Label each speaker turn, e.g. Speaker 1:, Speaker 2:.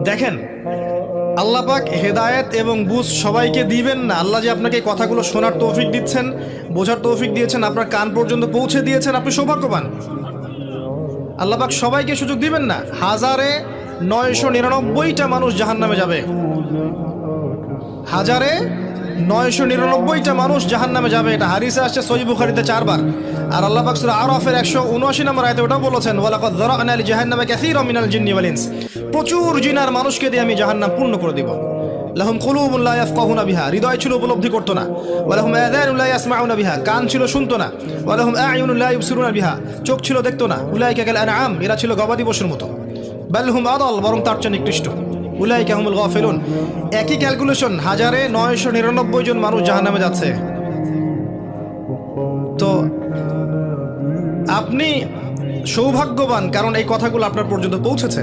Speaker 1: দেখেন, আল্লাহ পাক হেদায়েত এবং বুঝ সবাইকে দিবেন না। আল্লাহ যে আপনাকে এই কথাগুলো শোনার তৌফিক দিচ্ছেন, বোঝার তৌফিক দিয়েছেন, আপনার কান পর্যন্ত পৌঁছে দিয়েছেন, আপনি সৌভাগ্যবান। আল্লাহ পাক সবাইকে সুযোগ দিবেন না। 1999টা মানুষ জাহান্নামে যাবে, 1999টা মানুষ জাহান্নামে যাবে। এটা হাদিসে আসছে সহিহ বুখারীতে 4 বার। আর আল্লাহ পাক সূরা আরাফের 179 নম্বর আয়াতে ওটাও বলেছেন, ওয়ালাকাদ যারা'না লিজাহান্নামা কাসীরাম মিনাল জিন্নি ওয়াল ইনস। প্রচুর জিন আর মানুষকে দিয়ে আমি জাহান্নাম পূর্ণ করে দিব। লাহুম কুলুবুন লা ইয়াফকাহুনা বিহা, হৃদয় ছিল উপলব্ধি করতো না। ওয়া লাহুম আযানুন লা ইয়াসমাউনা বিহা, কান ছিল শুনতো না। ওয়া লাহুম আ'য়ুনুন লা ইবসিরুনা বিহা, চোখ ছিল দেখতো না। উলাইকা কাল আনআম, এরা ছিল গবাদি পশুর মতো। বাল হুম আদাল, বরং তার চেয়ে নিকৃষ্ট। উলাইকা হুমুল গাফিলুন। একই ক্যালকুলেশন, 1999 জন মানুষ জাহান্নামে যাচ্ছে। তো আপনি সৌভাগ্যবান, কারণ এই কথাগুলো আপনার পর্যন্ত পৌঁছেছে।